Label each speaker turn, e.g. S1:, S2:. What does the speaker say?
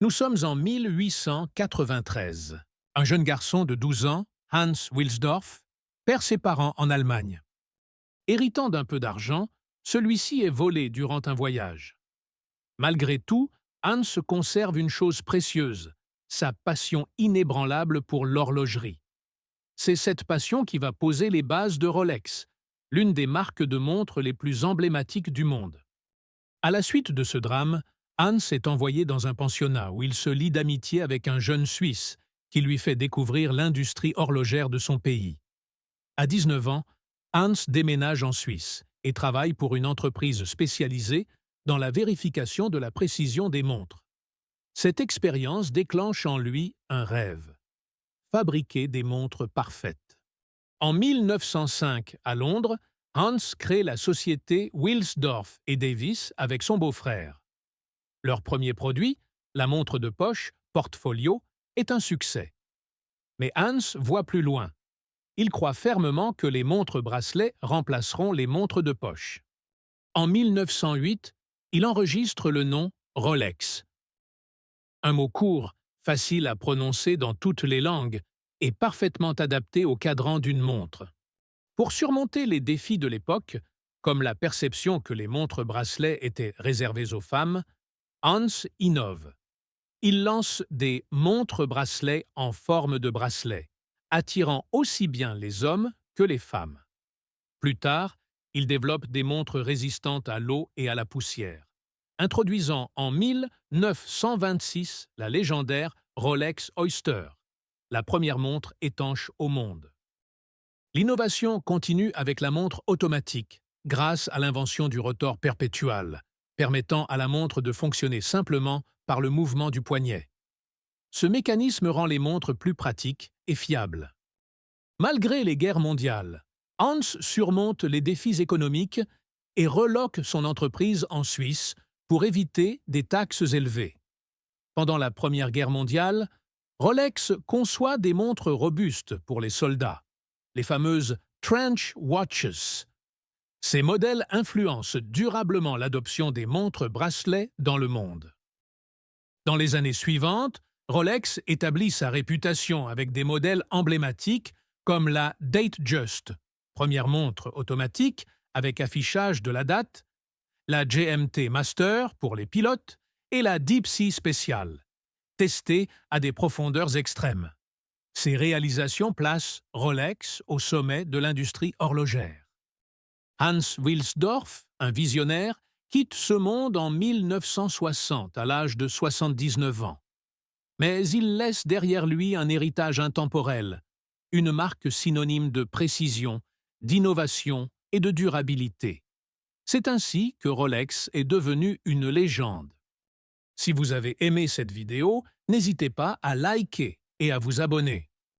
S1: Nous sommes en 1893. Un jeune garçon de 12 ans, Hans Wilsdorf, perd ses parents en Allemagne. Héritant d'un peu d'argent, celui-ci est volé durant un voyage. Malgré tout, Hans conserve une chose précieuse, sa passion inébranlable pour l'horlogerie. C'est cette passion qui va poser les bases de Rolex, l'une des marques de montres les plus emblématiques du monde. À la suite de ce drame, Hans est envoyé dans un pensionnat où il se lie d'amitié avec un jeune Suisse qui lui fait découvrir l'industrie horlogère de son pays. À 19 ans, Hans déménage en Suisse et travaille pour une entreprise spécialisée dans la vérification de la précision des montres. Cette expérience déclenche en lui un rêve: fabriquer des montres parfaites. En 1905, à Londres, Hans crée la société Wilsdorf et Davis avec son beau-frère. Leur premier produit, la montre de poche Portfolio, est un succès. Mais Hans voit plus loin. Il croit fermement que les montres-bracelets remplaceront les montres de poche. En 1908, il enregistre le nom Rolex. Un mot court, facile à prononcer dans toutes les langues et parfaitement adapté au cadran d'une montre. Pour surmonter les défis de l'époque, comme la perception que les montres-bracelets étaient réservées aux femmes, Hans innove. Il lance des montres-bracelets en forme de bracelet, attirant aussi bien les hommes que les femmes. Plus tard, il développe des montres résistantes à l'eau et à la poussière, introduisant en 1926 la légendaire Rolex Oyster, la première montre étanche au monde. L'innovation continue avec la montre automatique, grâce à l'invention du rotor perpétual, permettant à la montre de fonctionner simplement par le mouvement du poignet. Ce mécanisme rend les montres plus pratiques et fiables. Malgré les guerres mondiales, Hans surmonte les défis économiques et reloque son entreprise en Suisse pour éviter des taxes élevées. Pendant la Première Guerre mondiale, Rolex conçoit des montres robustes pour les soldats, les fameuses Trench Watches. Ces modèles influencent durablement l'adoption des montres-bracelets dans le monde. Dans les années suivantes, Rolex établit sa réputation avec des modèles emblématiques comme la Datejust, première montre automatique avec affichage de la date, la GMT Master pour les pilotes et la Deep Sea Special, testée à des profondeurs extrêmes. Ces réalisations placent Rolex au sommet de l'industrie horlogère. Hans Wilsdorf, un visionnaire, quitte ce monde en 1960 à l'âge de 79 ans. Mais il laisse derrière lui un héritage intemporel, une marque synonyme de précision, d'innovation et de durabilité. C'est ainsi que Rolex est devenu une légende. Si vous avez aimé cette vidéo, n'hésitez pas à liker et à vous abonner.